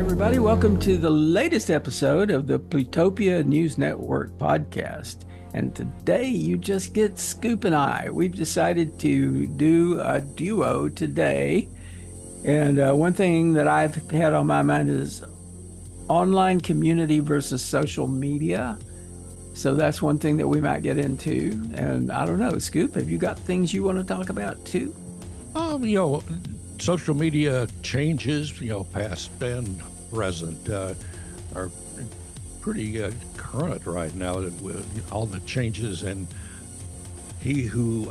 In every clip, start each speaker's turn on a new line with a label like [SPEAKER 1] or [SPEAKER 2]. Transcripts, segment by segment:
[SPEAKER 1] everybody. Welcome to the latest episode of the Plutopia News Network podcast. And today you just get Scoop and I. We've decided to do a duo today. And one thing that I've had on my mind is online community versus social media. So that's one thing that we might get into. And I don't know, Scoop, have you got things you want to talk about too?
[SPEAKER 2] You know, social media changes, past and present, are pretty current right now with all the changes. And he who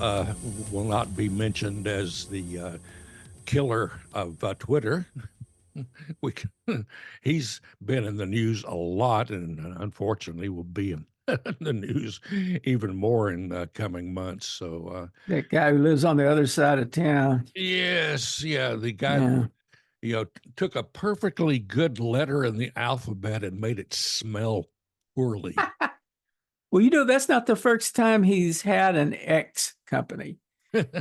[SPEAKER 2] will not be mentioned as the killer of Twitter, we he's been in the news a lot, and unfortunately will be in the news even more in coming months. So
[SPEAKER 1] That guy who lives on the other side of town.
[SPEAKER 2] yes, yeah, the guy
[SPEAKER 1] Yeah.
[SPEAKER 2] took a perfectly good letter in the alphabet and made it smell poorly.
[SPEAKER 1] Well, that's not the first time he's had an X company.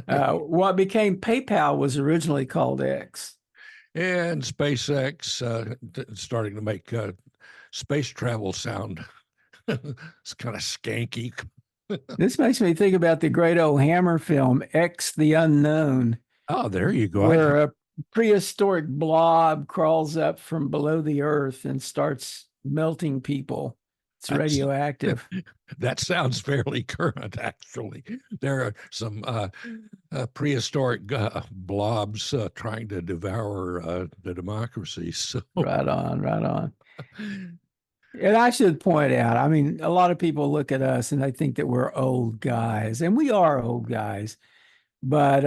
[SPEAKER 1] What became PayPal was originally called X.
[SPEAKER 2] And SpaceX starting to make space travel sound it's kind of skanky.
[SPEAKER 1] This makes me think about the great old Hammer film, X the Unknown,
[SPEAKER 2] Oh, there you go.
[SPEAKER 1] where a prehistoric blob crawls up from below the earth and starts melting people. It's radioactive.
[SPEAKER 2] That sounds fairly current, actually. There are some prehistoric blobs trying to devour the democracy. So,
[SPEAKER 1] Right on, right on. And I should point out, I mean, a lot of people look at us and they think that we're old guys, and we are old guys. But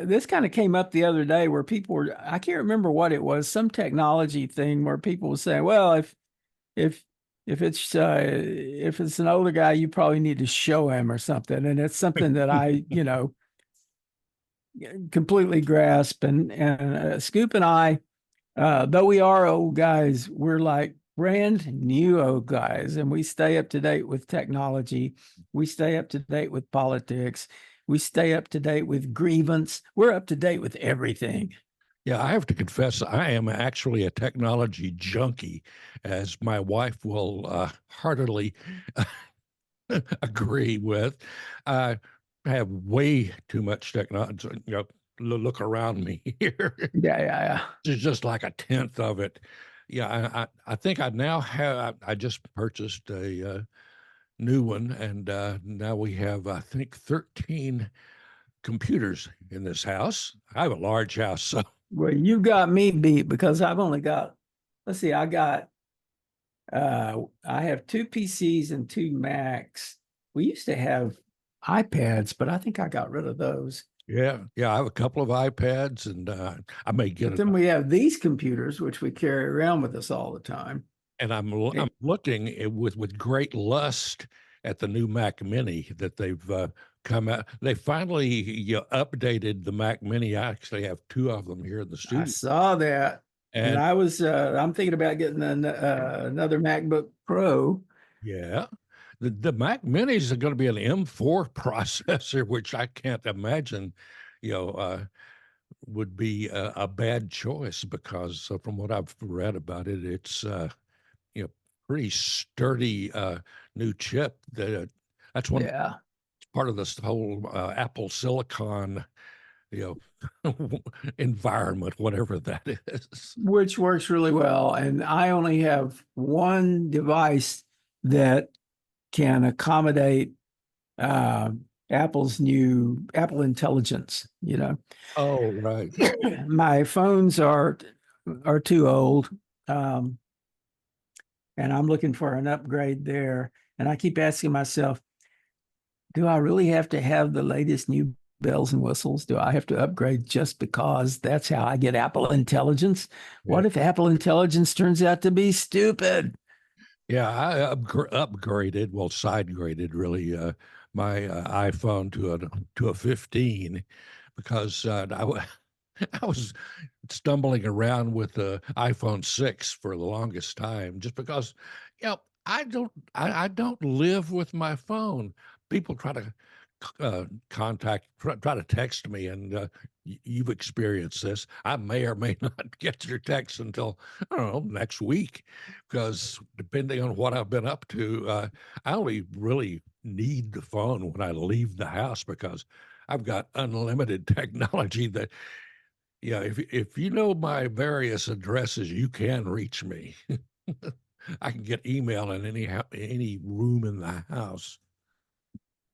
[SPEAKER 1] this kind of came up the other day where people were, I can't remember what it was, some technology thing where people were saying, well, if if it's an older guy, you probably need to show him or something. And it's something that I, completely grasp. And Scoop and I, though we are old guys, we're like brand new old guys, and we stay up to date with technology. We stay up to date with politics. We stay up to date with grievance. We're up to date with everything.
[SPEAKER 2] yeah, I have to confess, I am actually a technology junkie, as my wife will heartily agree with. I have way too much technology. Look around me here.
[SPEAKER 1] Yeah, yeah, yeah.
[SPEAKER 2] It's just like a tenth of it. Yeah, I think I now have. I just purchased a new one, and now we have, I think, 13 computers in this house. I have a large house, so
[SPEAKER 1] Well, you got me beat because I've only got, let's see, I have two PCs and two Macs. We used to have iPads, but I think I got rid of those.
[SPEAKER 2] yeah. I have a couple of iPads, and I may get
[SPEAKER 1] But
[SPEAKER 2] it.
[SPEAKER 1] then we have these computers, which we carry around with us all the time.
[SPEAKER 2] And I'm looking with great lust at the new Mac Mini that they've come out. They finally updated the Mac Mini. I actually have two of them here in the
[SPEAKER 1] I
[SPEAKER 2] studio.
[SPEAKER 1] saw that. And
[SPEAKER 2] And
[SPEAKER 1] I'm thinking about getting another MacBook Pro.
[SPEAKER 2] yeah, the Mac Minis are going to be an M4 processor, which I can't imagine, you know, uh, would be a bad choice because from what I've read about it, it's you know pretty sturdy new chip. That's one
[SPEAKER 1] Yeah.
[SPEAKER 2] part of this whole Apple Silicon, environment, whatever that is.
[SPEAKER 1] Which works really well. And I only have one device that can accommodate uh, Apple's new Apple Intelligence.
[SPEAKER 2] Oh, right.
[SPEAKER 1] My phones are too old, um, and I'm looking for an upgrade there. And I keep asking myself, do I really have to have the latest new bells and whistles? Do I have to upgrade just because that's how I get Apple Intelligence?
[SPEAKER 2] Yeah.
[SPEAKER 1] What if Apple Intelligence turns out to be stupid?
[SPEAKER 2] Yeah, I upgraded, well, side graded really, my iPhone to a 15 because I was stumbling around with the iPhone 6 for the longest time just because, I don't live with my phone. People try to try to text me, and you've experienced this. I may or may not get your text until, I don't know, next week, because depending on what I've been up to, I only really need the phone when I leave the house because I've got unlimited technology that, yeah, if you know my various addresses, you can reach me. I can get email in any room in the house.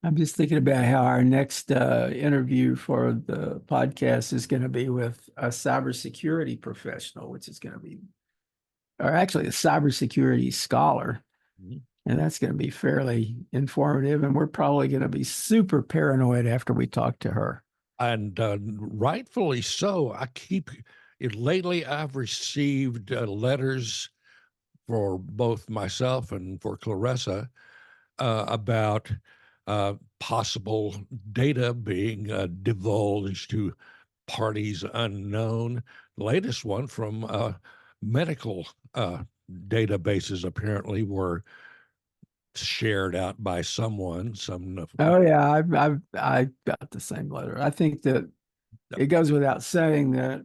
[SPEAKER 1] I'm just thinking about how our next interview for the podcast is going to be with a cybersecurity professional, which is going to be, or actually a cybersecurity scholar.
[SPEAKER 2] Mhm.
[SPEAKER 1] And that's going to be fairly informative. And we're probably going to be super paranoid after we talk to her.
[SPEAKER 2] And rightfully so. Lately, I've received letters for both myself and for Clarissa about possible data being divulged to parties unknown. The latest one from medical databases apparently were shared out by someone.
[SPEAKER 1] Oh yeah, I got the same letter. I think that it goes without saying that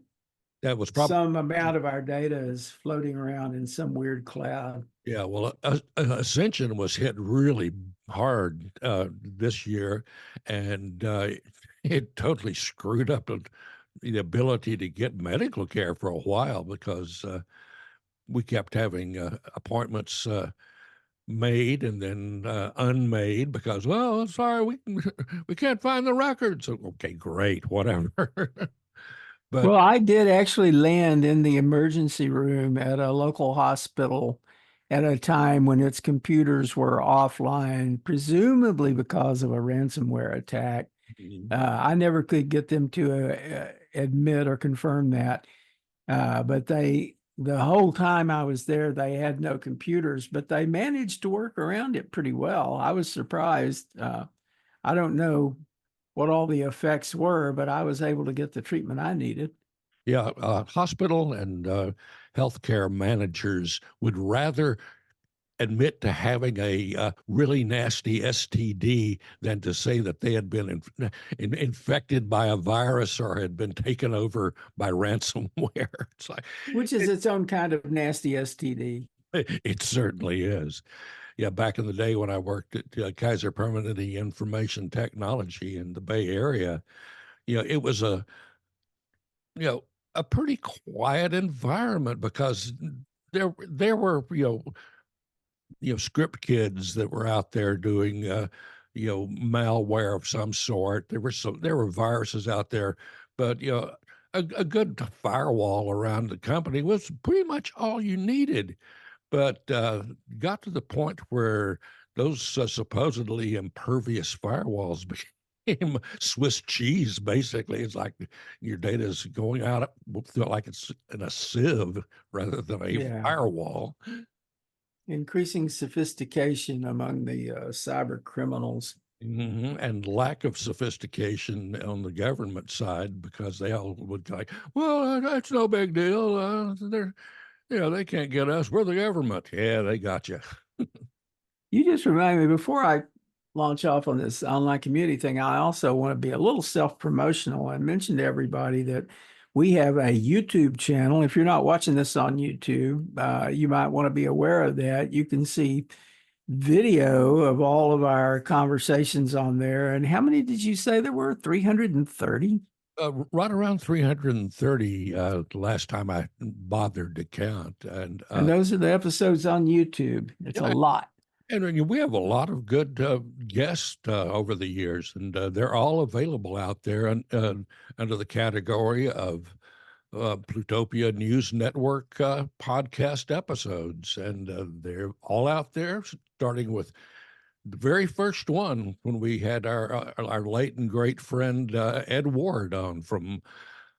[SPEAKER 2] that was probably.
[SPEAKER 1] some amount of our data is floating around in some weird cloud.
[SPEAKER 2] Yeah, well, Ascension was hit really hard this year, and it totally screwed up the ability to get medical care for a while because we kept having appointments made and then unmade because, well, sorry, we can't find the records. Okay, great, whatever. But
[SPEAKER 1] Well, I did actually land in the emergency room at a local hospital at a time when its computers were offline, presumably because of a ransomware attack. I never could get them to admit or confirm that. But the whole time I was there, they had no computers, but they managed to work around it pretty well. I was surprised. I don't know what all the effects were, but I was able to get the treatment I needed.
[SPEAKER 2] yeah, hospital and healthcare managers would rather admit to having a really nasty STD than to say that they had been infected by a virus or had been taken over by ransomware. It's like
[SPEAKER 1] Which is its own kind of nasty STD.
[SPEAKER 2] it certainly is. Yeah, back in the day when I worked at Kaiser Permanente Information Technology in the Bay Area, it was you know a pretty quiet environment because there were script kids that were out there doing malware of some sort. There were viruses out there, but a good firewall around the company was pretty much all you needed. But got to the point where those supposedly impervious firewalls became Swiss cheese. Basically, it's like your data is going out like it's in a sieve rather than a
[SPEAKER 1] Yeah.
[SPEAKER 2] firewall.
[SPEAKER 1] Increasing sophistication among the cyber criminals.
[SPEAKER 2] And lack of sophistication on the government side because they all would like, well, that's no big deal. They can't get us. We're the government. Yeah, they got you.
[SPEAKER 1] You just remind me before I launch off on this online community thing, I also want to be a little self-promotional and mention to everybody that we have a YouTube channel. If you're not watching this on YouTube, you might want to be aware of that. You can see video of all of our conversations on there. And how many did you say there were? 330?
[SPEAKER 2] Right around 330 the last time I bothered to count. And
[SPEAKER 1] And those are the episodes on YouTube. It's a
[SPEAKER 2] yeah,
[SPEAKER 1] lot.
[SPEAKER 2] and we have a lot of good guests over the years, and they're all available out there under the category of Plutopia News Network podcast episodes. And they're all out there, starting with the very first one when we had our late and great friend Ed Ward on from.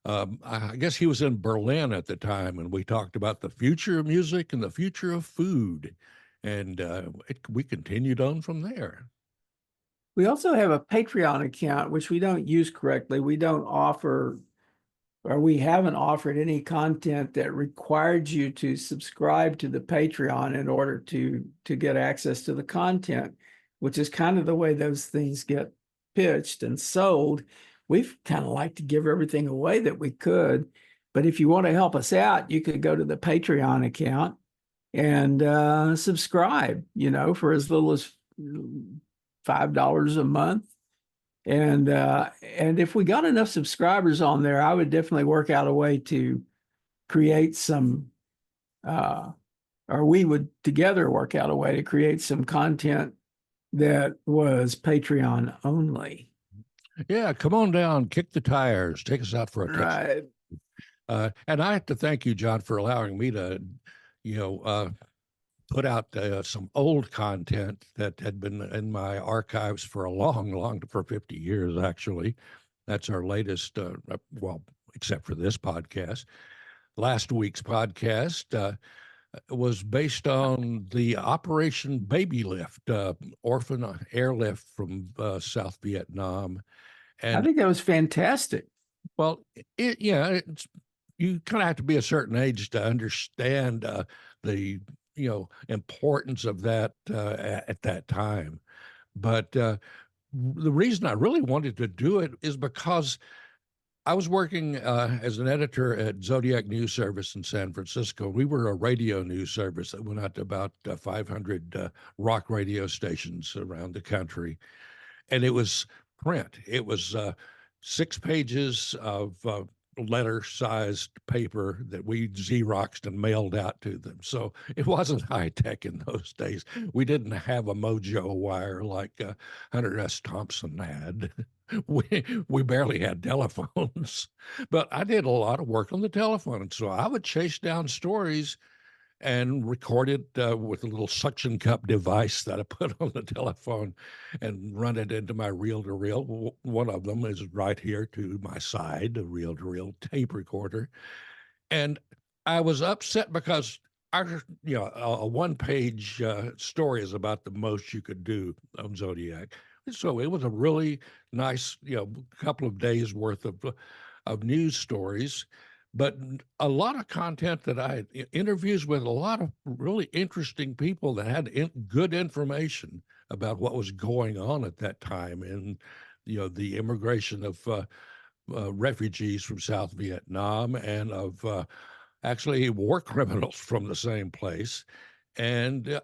[SPEAKER 2] I guess he was in Berlin at the time, and we talked about the future of music and the future of food, and we continued on from there.
[SPEAKER 1] We also have a Patreon account, which we don't use correctly. We don't offer, or we haven't offered any content that required you to subscribe to the Patreon in order to get access to the content, which is kind of the way those things get pitched and sold. we've kind of like to give everything away that we could. But if you want to help us out, you could go to the Patreon account and subscribe, for as little as $5 a month. And if we got enough subscribers on there, I would definitely work out a way to create some, or we would together work out a way to create some content that was Patreon only.
[SPEAKER 2] Yeah, come on down, kick the tires, take us out for a test.
[SPEAKER 1] Right.
[SPEAKER 2] And I have to thank you, John, for allowing me to, put out some old content that had been in my archives for a for 50 years, actually. That's our latest, well, except for this podcast. Last week's podcast was based on the Operation Baby Lift, orphan airlift from South Vietnam.
[SPEAKER 1] I think that was fantastic.
[SPEAKER 2] Well, you kind of have to be a certain age to understand the importance of that at that time. But the reason I really wanted to do it is because I was working as an editor at Zodiac News Service in San Francisco. We were a radio news service that went out to about 500 rock radio stations around the country. And it was print. It was 6 pages of letter-sized paper that we Xeroxed and mailed out to them. So it wasn't high-tech in those days. We didn't have a mojo wire like Hunter S. Thompson had. We barely had telephones. But I did a lot of work on the telephone. And so I would chase down stories and record it with a little suction cup device that I put on the telephone and run it into my reel-to-reel. One of them is right here to my side, a reel-to-reel tape recorder. And I was upset because a one-page story is about the most you could do on Zodiac. So it was a really nice, couple of days worth of news stories. But a lot of content that I interviews with a lot of really interesting people that had good information about what was going on at that time, and the immigration of refugees from South Vietnam and of actually war criminals from the same place, and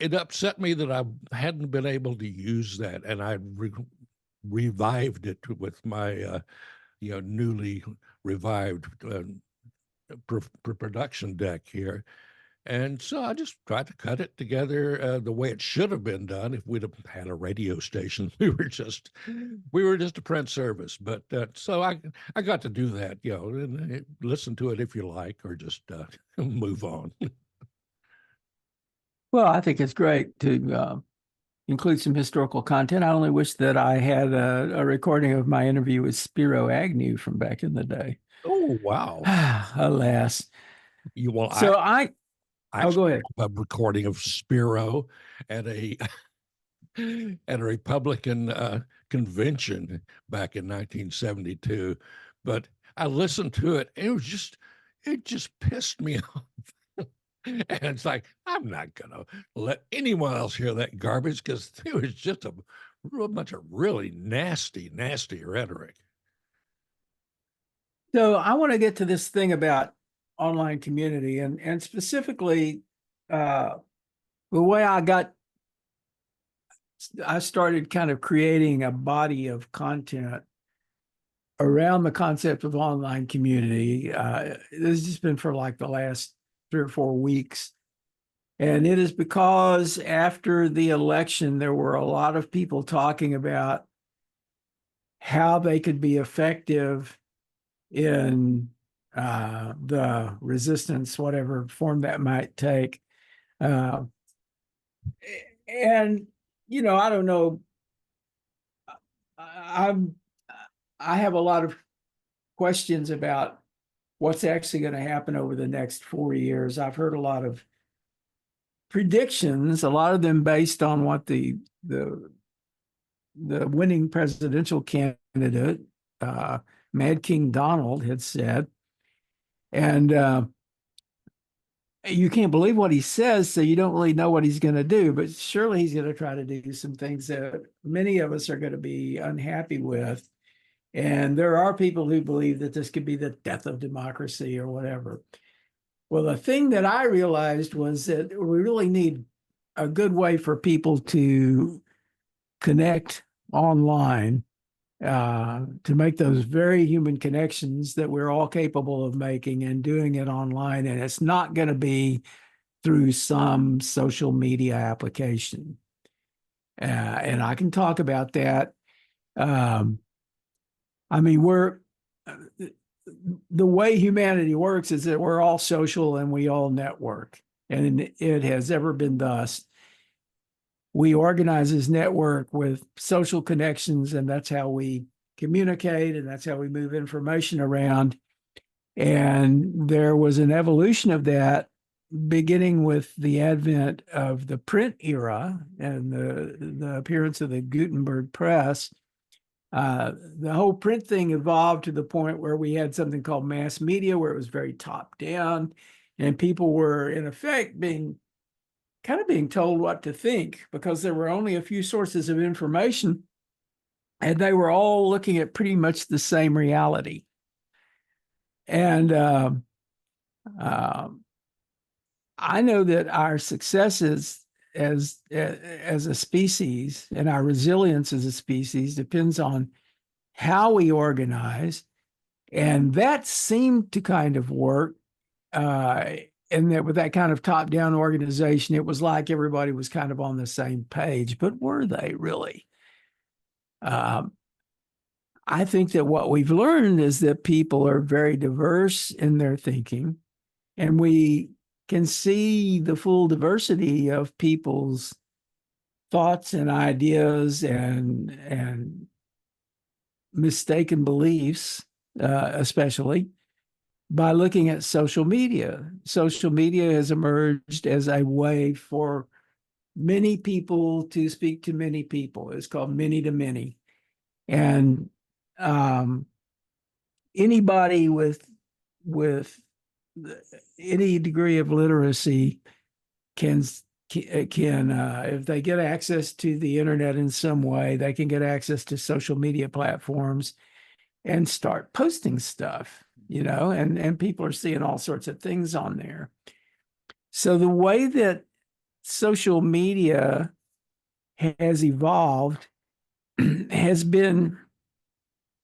[SPEAKER 2] it upset me that I hadn't been able to use that, and I revived it with my newly revived production deck here. And so I just tried to cut it together the way it should have been done if we'd have had a radio station. We were just a print service. But so I got to do that, and listen to it if you like, or just move on.
[SPEAKER 1] Well, I think it's great to include some historical content. I only wish that I had a recording of my interview with Spiro Agnew from back in the day.
[SPEAKER 2] Oh, wow.
[SPEAKER 1] Alas.
[SPEAKER 2] Well,
[SPEAKER 1] so I go ahead.
[SPEAKER 2] A recording of Spiro at a Republican convention back in 1972, but I listened to it. And it just pissed me off. And it's like, I'm not going to let anyone else hear that garbage, because it was just a real bunch of really nasty, nasty rhetoric.
[SPEAKER 1] So I want to get to this thing about online community and specifically the way I started kind of creating a body of content around the concept of online community. This has just been for like the last 3 or 4 weeks. And it is because after the election, there were a lot of people talking about how they could be effective in the resistance, whatever form that might take. And, I don't know. I have a lot of questions about what's actually going to happen over the next 4 years. I've heard a lot of predictions, a lot of them based on what the winning presidential candidate, Mad King Donald, had said. And you can't believe what he says, so you don't really know what he's going to do. But surely he's going to try to do some things that many of us are going to be unhappy with. And there are people who believe that this could be the death of democracy or whatever. Well, the thing that I realized was that we really need a good way for people to connect online, to make those very human connections that we're all capable of making and doing it online. And it's not going to be through some social media application. And I can talk about that. Um, I mean, the way humanity works is that we're all social and we all network. And it has ever been thus. We organize this network with social connections, and that's how we communicate, and that's how we move information around. And there was an evolution of that beginning with the advent of the print era and the appearance of the Gutenberg press. The whole print thing evolved to the point where we had something called mass media, where it was very top down, and people were in effect being told what to think because there were only a few sources of information, and they were all looking at pretty much the same reality. And uh, I know that our successes as a species and our resilience as a species depends on how we organize, and that seemed to kind of work. Uh, and that with that kind of top-down organization, it was like everybody was kind of on the same page. But were they really? Um, I think that what we've learned is that people are very diverse in their thinking, and we can see the full diversity of people's thoughts and ideas and mistaken beliefs, especially by looking at social media. Social media has emerged as a way for many people to speak to many people. It's called many to many. And um, anybody with any degree of literacy can if they get access to the internet in some way, they can get access to social media platforms and start posting stuff, and people are seeing all sorts of things on there. So the way that social media has evolved has been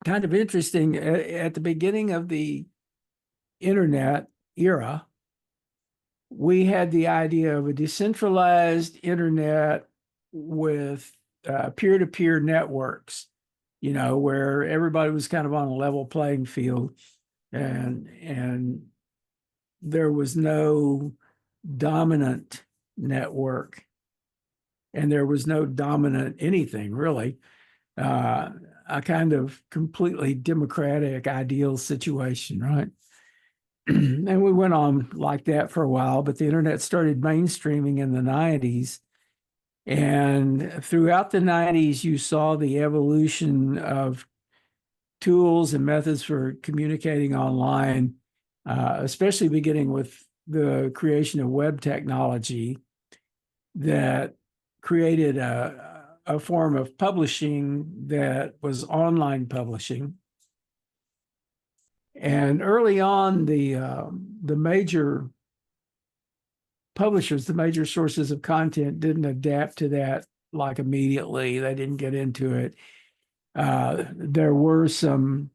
[SPEAKER 1] kind of interesting. At the beginning of the internet era, we had the idea of a decentralized internet with peer-to-peer networks, where everybody was kind of on a level playing field, and there was no dominant network, and there was no dominant anything really. A kind of completely democratic, ideal situation, right? And we went on like that for a while, but the internet started mainstreaming in the 90s. And throughout the 90s, you saw the evolution of tools and methods for communicating online, especially beginning with the creation of web technology that created a form of publishing that was online publishing. And early on, the major publishers, the major sources of content, didn't adapt to that like immediately. They didn't get into it. There were some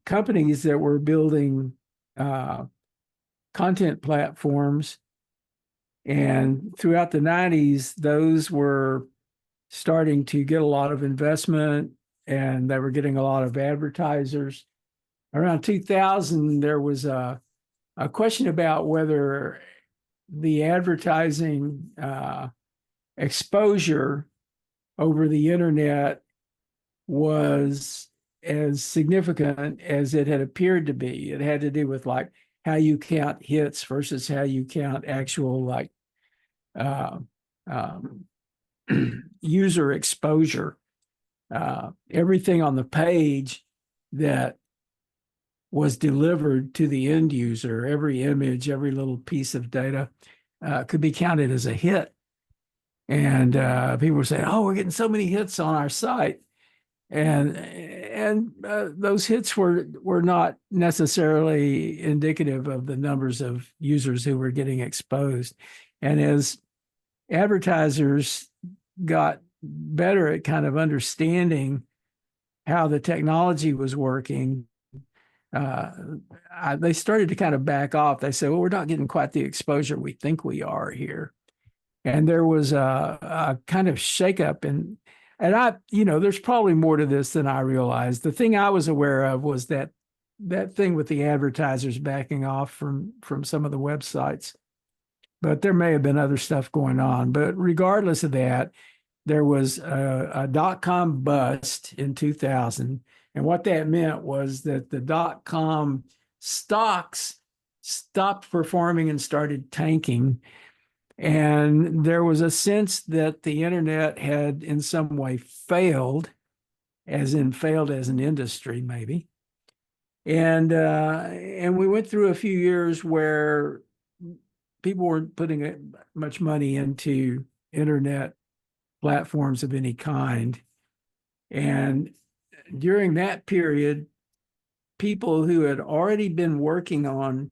[SPEAKER 1] companies that were building content platforms, and throughout the 90s, those were starting to get a lot of investment, and they were getting a lot of advertisers. Around 2000, there was a question about whether the advertising exposure over the internet was as significant as it had appeared to be. It had to do with like how you count hits versus how you count actual like um, user exposure. Everything on the page that was delivered to the end user, every image, every little piece of data could be counted as a hit. And people were saying, oh, we're getting so many hits on our site. and those hits were not necessarily indicative of the numbers of users who were getting exposed. And as advertisers got better at kind of understanding how the technology was working, uh, they started to kind of back off. They said, well, we're not getting quite the exposure we think we are here. And there was a kind of shakeup and there's probably more to this than I realized. The thing I was aware of was that thing with the advertisers backing off from some of the websites, but there may have been other stuff going on. But regardless of that, there was a dot-com bust in 2000. And what that meant was that the dot-com stocks stopped performing and started tanking. And there was a sense that the internet had in some way failed, as in failed as an industry, maybe. And we went through a few years where people weren't putting much money into internet platforms of any kind. And during that period, people who had already been working on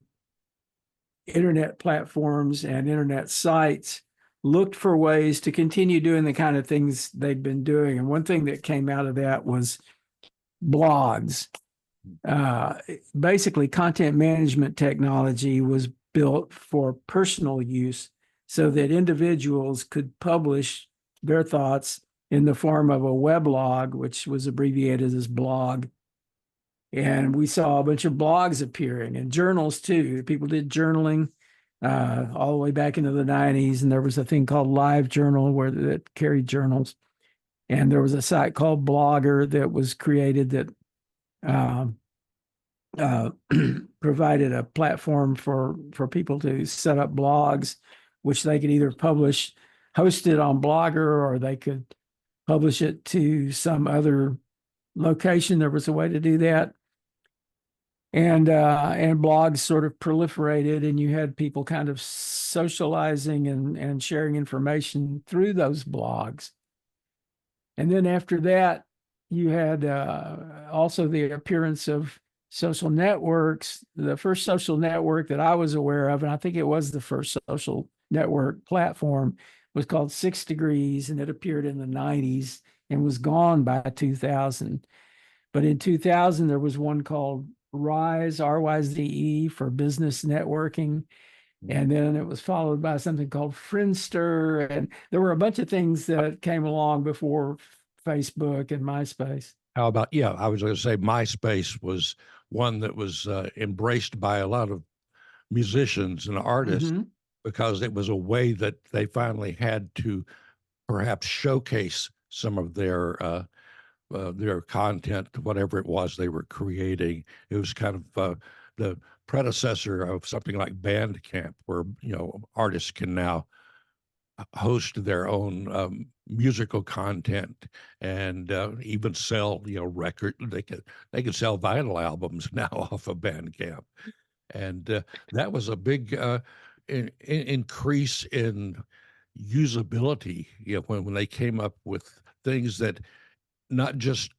[SPEAKER 1] internet platforms and internet sites looked for ways to continue doing the kind of things they'd been doing. And one thing that came out of that was blogs. Basically, content management technology was built for personal use so that individuals could publish their thoughts in the form of a weblog, which was abbreviated as blog. And we saw a bunch of blogs appearing and journals too. People did journaling all the way back into the 90s. And there was a thing called Live Journal that carried journals. And there was a site called Blogger that was created that provided a platform for people to set up blogs, which they could either host it on Blogger, or they could publish it to some other location. There was a way to do that. And blogs sort of proliferated, and you had people kind of socializing and sharing information through those blogs. And then after that, you had also the appearance of social networks. The first social network that I was aware of, and I think it was the first social network platform, was called 6 Degrees, and it appeared in the 90s and was gone by 2000. But in 2000, there was one called Rise, RYZE, for business networking. And then it was followed by something called Friendster. And there were a bunch of things that came along before Facebook and MySpace.
[SPEAKER 2] How about, yeah, I was going to say MySpace was one that was embraced by a lot of musicians and artists because it was a way that they finally had to perhaps showcase some of their content, whatever it was they were creating. It was kind of the predecessor of something like Bandcamp, where artists can now host their own musical content and even sell record. They could sell vinyl albums now off of Bandcamp, and that was a big increase in usability. When they came up with things that not just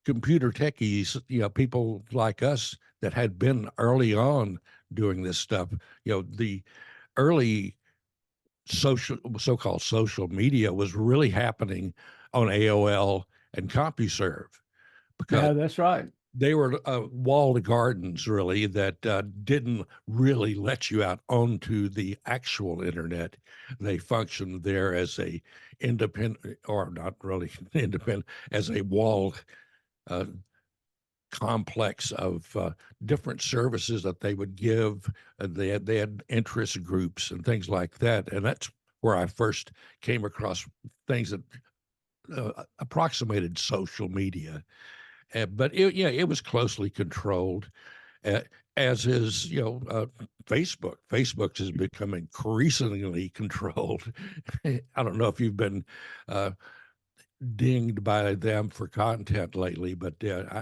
[SPEAKER 2] computer techies, people like us that had been early on doing this stuff. The early so-called social media was really happening on AOL and CompuServe, because
[SPEAKER 1] Yeah, that's right.
[SPEAKER 2] they were walled gardens, really, that didn't really let you out onto the actual internet. They functioned there as a independent, or not really independent, as a walled complex of different services that they would give. They had interest groups and things like that, and that's where I first came across things that approximated social media. But it was closely controlled, as is Facebook. Facebook has become increasingly controlled. I don't know if you've been dinged by them for content lately, but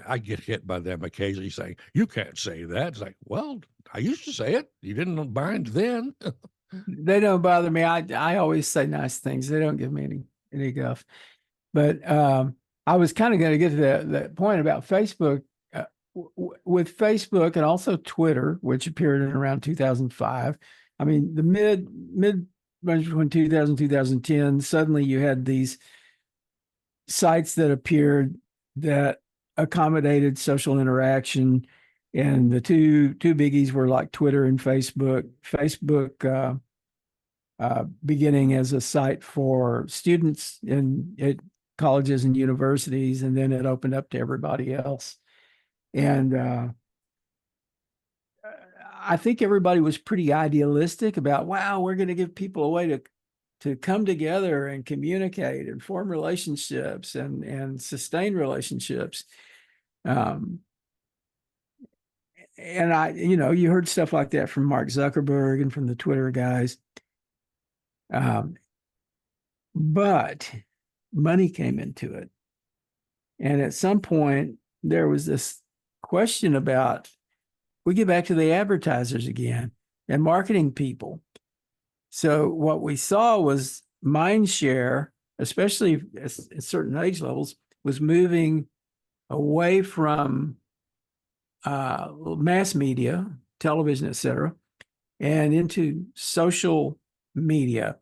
[SPEAKER 2] I get hit by them occasionally saying, "You can't say that." It's like, well, I used to say it. You didn't mind then.
[SPEAKER 1] They don't bother me. I always say nice things. They don't give me any guff. But I was kind of going to get to that point about Facebook. With Facebook and also Twitter, which appeared in around 2005. I mean, the mid range between 2000 2010, suddenly you had these sites that appeared that accommodated social interaction. And the two biggies were like Twitter and Facebook. Facebook beginning as a site for students in at colleges and universities, and then it opened up to everybody else. And I think everybody was pretty idealistic about, wow, we're going to give people a way to come together and communicate and form relationships and sustain relationships. Um, and you heard stuff like that from Mark Zuckerberg and from the Twitter guys. Um, but money came into it. And at some point, there was this question about, we get back to the advertisers again and marketing people. So what we saw was mind share, especially at certain age levels, was moving away from mass media, television, et cetera, and into social media.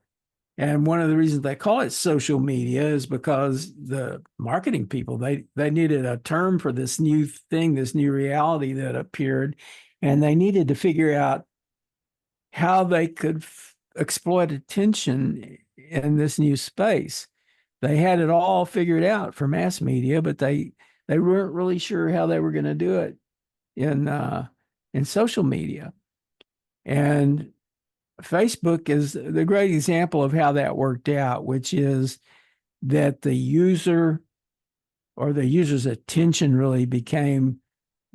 [SPEAKER 1] And one of the reasons they call it social media is because the marketing people, they needed a term for this new thing, this new reality that appeared, and they needed to figure out how they could exploit attention in this new space. They had it all figured out for mass media, but they weren't really sure how they were going to do it in social media. And Facebook is the great example of how that worked out, which is that the user or the user's attention really became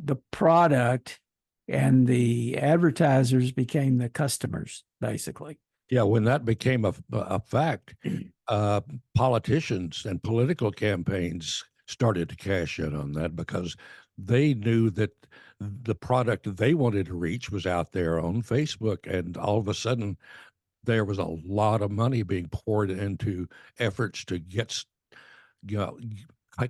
[SPEAKER 1] the product and the advertisers became the customers, basically.
[SPEAKER 2] Yeah, when that became a fact, politicians and political campaigns started to cash in on that because they knew that the product they wanted to reach was out there on Facebook. And all of a sudden, there was a lot of money being poured into efforts to get, you know,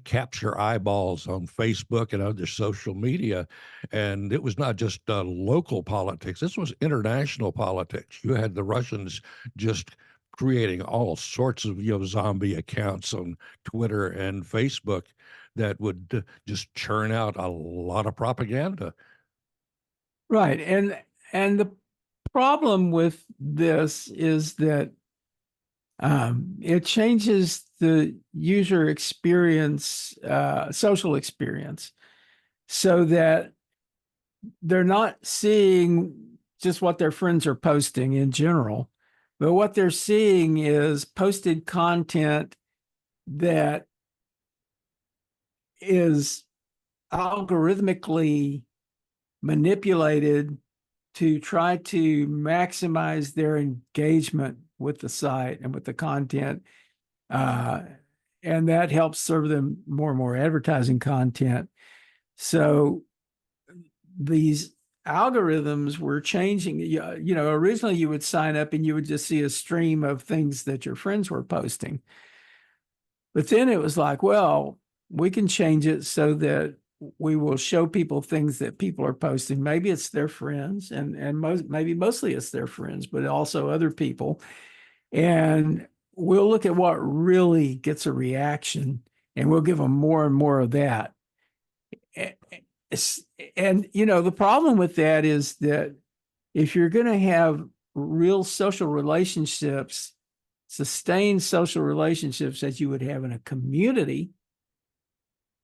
[SPEAKER 2] capture eyeballs on Facebook and other social media. And it was not just local politics, this was international politics. You had the Russians just creating all sorts of zombie accounts on Twitter and Facebook that would just churn out a lot of propaganda.
[SPEAKER 1] Right. And the problem with this is that it changes the user experience, social experience, so that they're not seeing just what their friends are posting in general, but what they're seeing is posted content that is algorithmically manipulated to try to maximize their engagement with the site and with the content. And that helps serve them more and more advertising content. So these algorithms were changing. Originally you would sign up and you would just see a stream of things that your friends were posting. But then it was like, well, we can change it so that we will show people things that people are posting. Maybe it's their friends, and maybe mostly it's their friends, but also other people. And we'll look at what really gets a reaction, and we'll give them more and more of that. And the problem with that is that if you're going to have real social relationships, sustained social relationships that you would have in a community,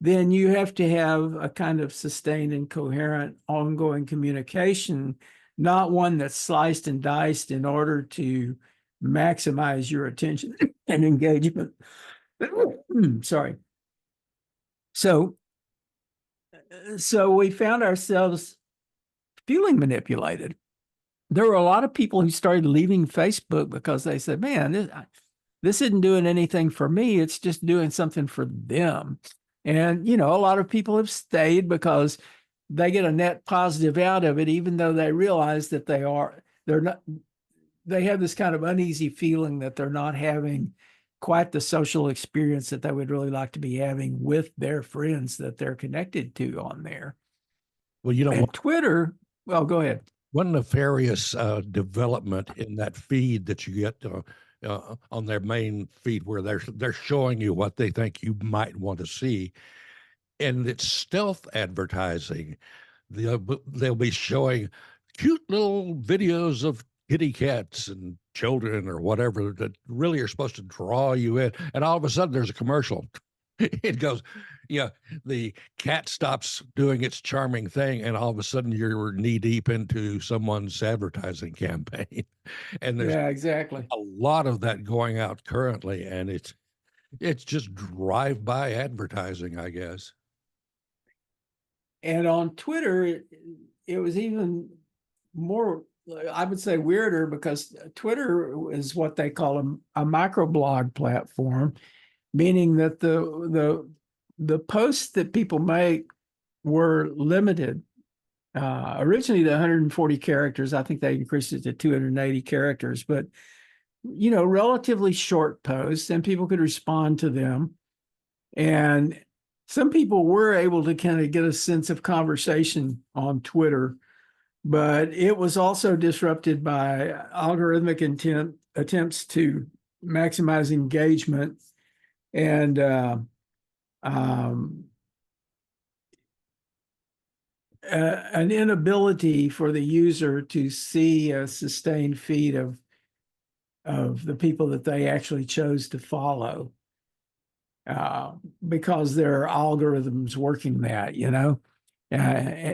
[SPEAKER 1] then you have to have a kind of sustained and coherent ongoing communication, not one that's sliced and diced in order to maximize your attention and engagement. Sorry. So we found ourselves feeling manipulated. There were a lot of people who started leaving Facebook because they said, man, this isn't doing anything for me. It's just doing something for them. And, a lot of people have stayed because they get a net positive out of it, even though they realize that they have this kind of uneasy feeling that they're not having quite the social experience that they would really like to be having with their friends that they're connected to on there.
[SPEAKER 2] Well, you know,
[SPEAKER 1] And Twitter, well, go ahead.
[SPEAKER 2] one nefarious development in that feed that you get on their main feed, where they're showing you what they think you might want to see, and it's stealth advertising. They'll be showing cute little videos of kitty cats and children or whatever that really are supposed to draw you in, and all of a sudden there's a commercial. It goes, yeah, the cat stops doing its charming thing, and all of a sudden you're knee deep into someone's advertising campaign. And there's
[SPEAKER 1] Yeah, exactly.
[SPEAKER 2] a lot of that going out currently, and it's just drive-by advertising, I guess.
[SPEAKER 1] And on Twitter, it was even more, I would say, weirder because Twitter is what they call a microblog platform, meaning that the posts that people make were limited. Originally, the 140 characters, I think they increased it to 280 characters, but relatively short posts, and people could respond to them. And some people were able to kind of get a sense of conversation on Twitter, but it was also disrupted by algorithmic attempts to maximize engagement and um, an inability for the user to see a sustained feed of the people that they actually chose to follow, uh, because there are algorithms working that. Uh,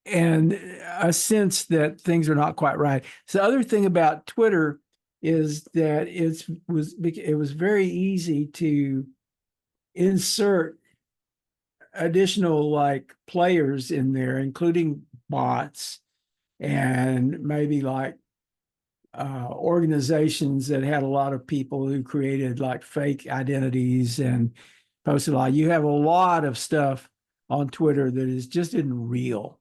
[SPEAKER 1] and a sense that things are not quite right. So the other thing about Twitter is that it was very easy to insert additional like players in there, including bots and maybe like organizations that had a lot of people who created like fake identities and posted a lot. You have a lot of stuff on Twitter that is just isn't real.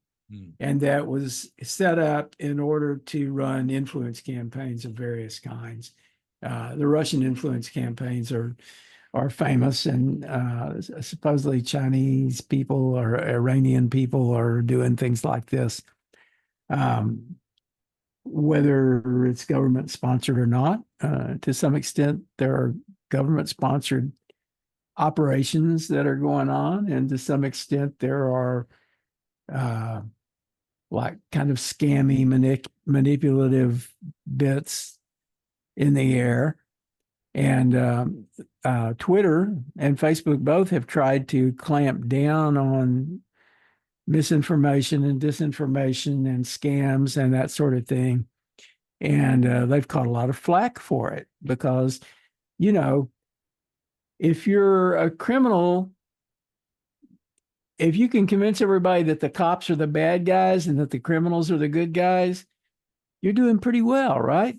[SPEAKER 1] And that was set up in order to run influence campaigns of various kinds. The Russian influence campaigns are famous, and supposedly Chinese people or Iranian people are doing things like this. Whether it's government sponsored or not, to some extent, there are government sponsored operations that are going on, and to some extent, there are like kind of scammy, manipulative bits in the air. And Twitter and Facebook both have tried to clamp down on misinformation and disinformation and scams and that sort of thing. And they've caught a lot of flack for it because, you know, if you're a criminal, if you can convince everybody that the cops are the bad guys and that the criminals are the good guys, you're doing pretty well, right?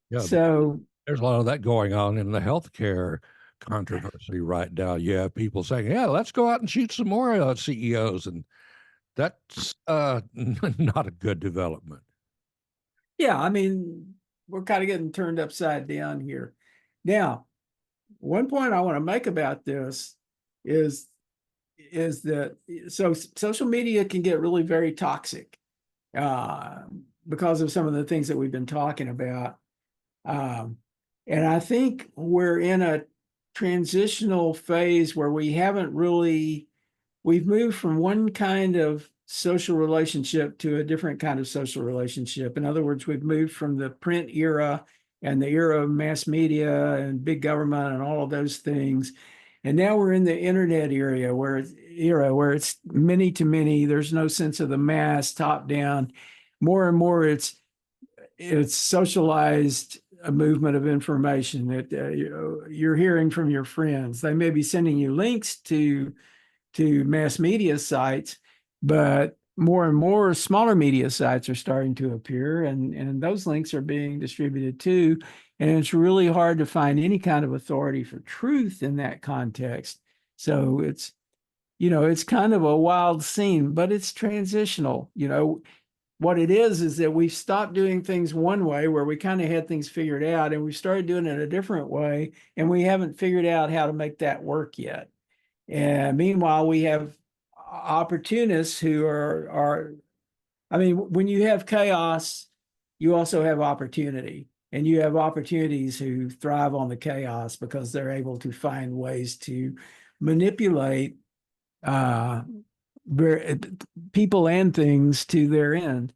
[SPEAKER 2] Yeah,
[SPEAKER 1] So
[SPEAKER 2] there's a lot of that going on in the healthcare controversy right now. You have people saying, "Yeah, let's go out and shoot some more CEOs," and that's not a good development.
[SPEAKER 1] yeah, I mean, we're kind of getting turned upside down here. Now, one point I want to make about this is that social media can get really very toxic uh, because of some of the things that we've been talking about. Um, and I think we're in a transitional phase where we've moved from one kind of social relationship to a different kind of social relationship. In other words, we've moved from the print era and the era of mass media and big government and all of those things. And now we're in the internet where it's many to many. There's no sense of the mass, top down. More and more, it's socialized a movement of information that you're hearing from your friends. They may be sending you links to mass media sites, but more and more smaller media sites are starting to appear, and those links are being distributed too. And it's really hard to find any kind of authority for truth in that context. So it's kind of a wild scene, but it's transitional. what it is that we've stopped doing things one way where we kind of had things figured out, and we started doing it a different way, and we haven't figured out how to make that work yet. And meanwhile, we have opportunists who are I mean, when you have chaos, you also have opportunity. And you have opportunities who thrive on the chaos because they're able to find ways to manipulate uh, people and things to their end.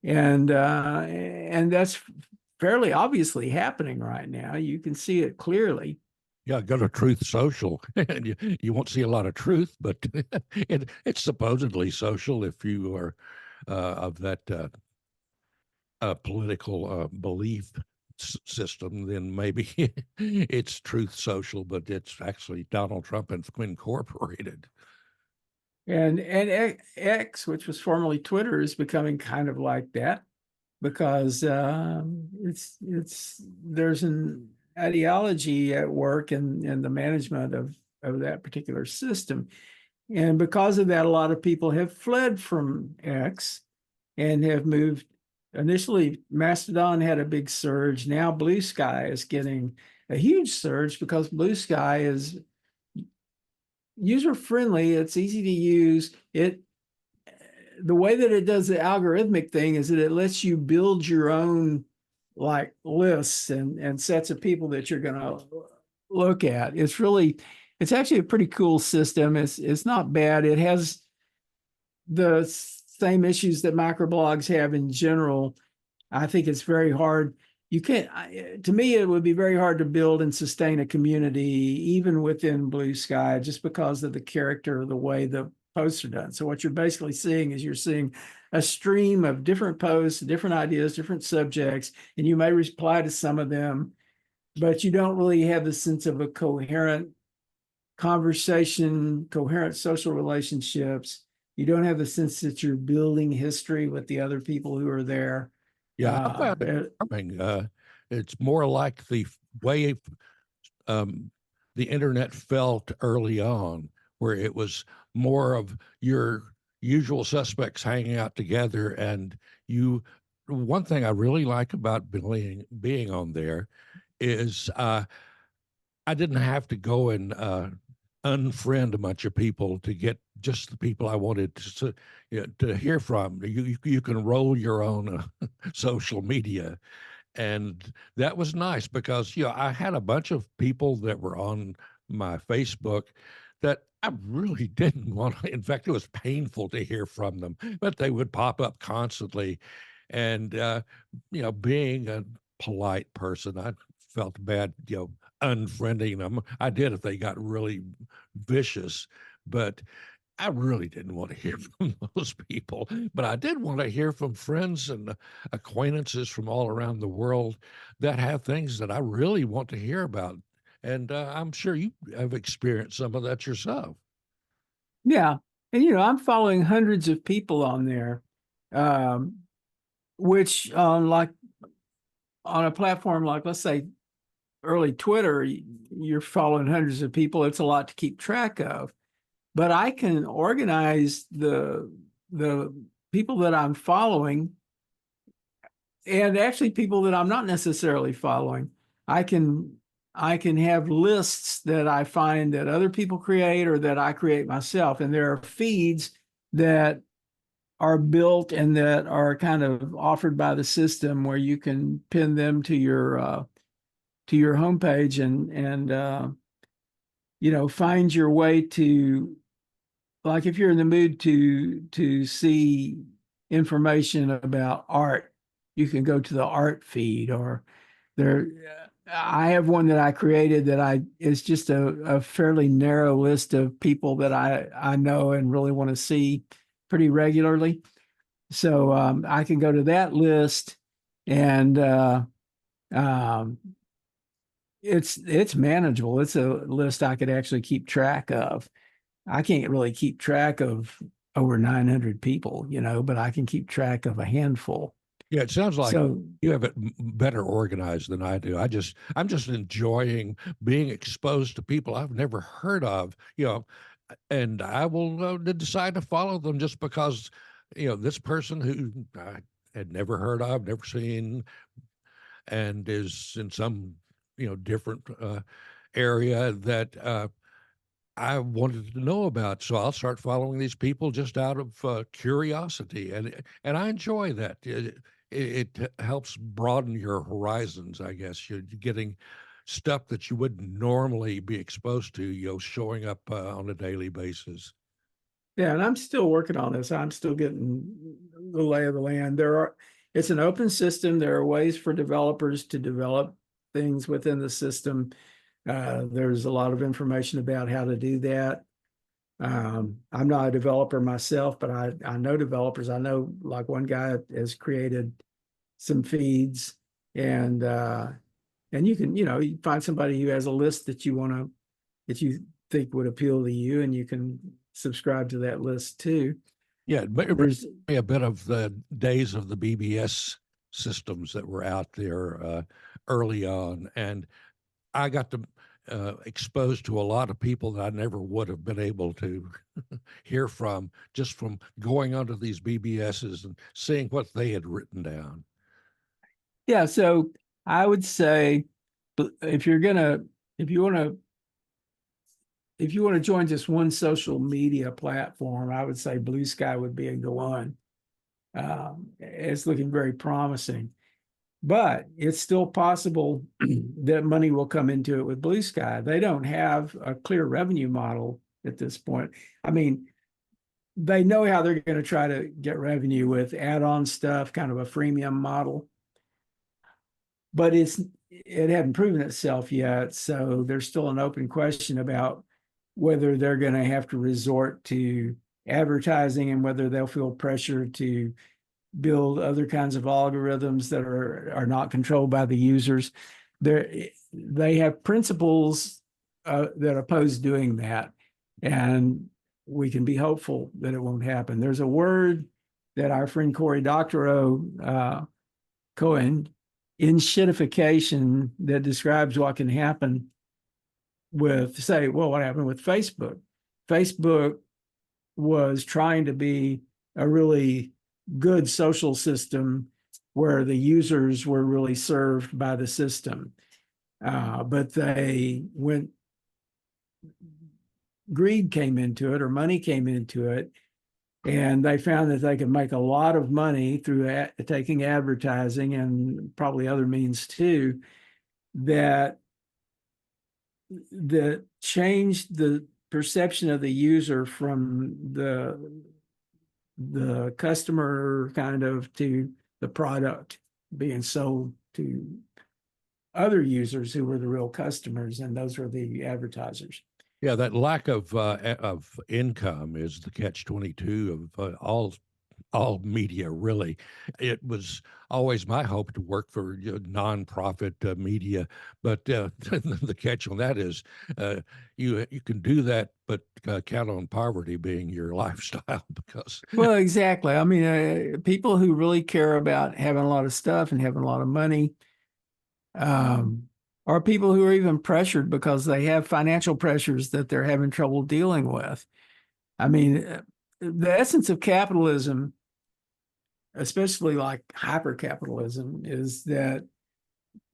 [SPEAKER 1] And that's fairly obviously happening right now. You can see it clearly.
[SPEAKER 2] Yeah, go to Truth Social, and you won't see a lot of truth, but it's supposedly social if you are of that political belief system. Then maybe it's Truth Social, but it's actually Donald Trump Incorporated.
[SPEAKER 1] And X, which was formerly Twitter, is becoming kind of like that because it's there's an ideology at work in the management of that particular system. And because of that, a lot of people have fled from X and have moved. Initially, Mastodon had a big surge. Now Blue Sky is getting a huge surge because Blue Sky is user friendly. It's easy to use. The way that it does the algorithmic thing is that it lets you build your own like lists and sets of people that you're going to look at. It's actually a pretty cool system. It's not bad. It has the same issues that microblogs have in general. I think it's very hard. You can't, to me, it would be very hard to build and sustain a community, even within Blue Sky, just because of the character of the way the posts are done. So what you're basically seeing is you're seeing a stream of different posts, different ideas, different subjects, and you may reply to some of them, but you don't really have the sense of a coherent conversation, coherent social relationships. You don't have the sense that you're building history with the other people who are there.
[SPEAKER 2] Yeah, I found it charming. It's more like the way um, the internet felt early on, where it was more of your usual suspects hanging out together. And you, one thing I really like about being on there is I didn't have to go and unfriend a bunch of people to get just the people I wanted to hear from. You can roll your own social media, and that was nice because I had a bunch of people that were on my Facebook that I really didn't want to. In fact, it was painful to hear from them, but they would pop up constantly, and being a polite person, I felt bad, unfriending them. I did if they got really vicious, but I really didn't want to hear from those people. But I did want to hear from friends and acquaintances from all around the world that have things that I really want to hear about. And I'm sure you have experienced some of that yourself.
[SPEAKER 1] Yeah. And, I'm following hundreds of people on there, um, which on a platform like, let's say, early Twitter, you're following hundreds of people. It's a lot to keep track of. But I can organize the people that I'm following and actually people that I'm not necessarily following. I can I can have lists that I find that other people create or that I create myself. And there are feeds that are built and that are kind of offered by the system where you can pin them to your homepage and find your way to, like, if you're in the mood to see information about art, you can go to the art feed. Or there I have one that I created that it's just a fairly narrow list of people that I know and really want to see pretty regularly. So I can go to that list, and um, it's manageable. It's a list I could actually keep track of. I can't really keep track of over 900 people, but I can keep track of a handful.
[SPEAKER 2] Yeah, it sounds like
[SPEAKER 1] So
[SPEAKER 2] you have it better organized than I do. I'm just enjoying being exposed to people I've never heard of, and I will decide to follow them just because, this person who had never heard of, never seen, and is in some different area that I wanted to know about. So I'll start following these people just out of curiosity, and I enjoy that. It helps broaden your horizons, I guess. You're getting stuff that you wouldn't normally be exposed to, showing up on a daily basis.
[SPEAKER 1] Yeah, and I'm still working on this. I'm still getting the lay of the land. It's an open system. There are ways for developers to develop things within the system. There's a lot of information about how to do that. I'm not a developer myself, but I know developers. I know like one guy has created some feeds, and you can, you find somebody who has a list that that you think would appeal to you, and you can subscribe to that list too.
[SPEAKER 2] Yeah, it reminds
[SPEAKER 1] There's
[SPEAKER 2] me a bit of the days of the BBS systems that were out there early on, and I got to exposed to a lot of people that I never would have been able to hear from just from going onto these BBSs and seeing what they had written down.
[SPEAKER 1] Yeah, so I would say if you're gonna if you want to if you want to join just one social media platform, I would say Blue Sky would be the one. It's looking very promising, but it's still possible that money will come into it with Blue Sky. They don't have a clear revenue model at this point. I mean, they know how they're going to try to get revenue with add-on stuff, kind of a freemium model, but it hadn't proven itself yet. So there's still an open question about whether they're going to have to resort to advertising and whether they'll feel pressure to build other kinds of algorithms that are not controlled by the users. They have principles that oppose doing that, and we can be hopeful that it won't happen. There's a word that our friend Cory Doctorow coined, enshittification, that describes what can happen with, say, well, what happened with Facebook. Facebook was trying to be a really good social system where the users were really served by the system. But greed came into it, or money came into it, and they found that they could make a lot of money through taking advertising and probably other means too, that changed the perception of the user from the customer kind of to the product being sold to other users who were the real customers, and those were the advertisers.
[SPEAKER 2] Yeah, that lack of income is the catch-22 of all media, really. It was always my hope to work for nonprofit media, but the catch on that is you can do that, but count on poverty being your lifestyle because.
[SPEAKER 1] Well, exactly. I mean, people who really care about having a lot of stuff and having a lot of money are people who are even pressured because they have financial pressures that they're having trouble dealing with. I mean, the essence of capitalism, especially like hyper-capitalism, is that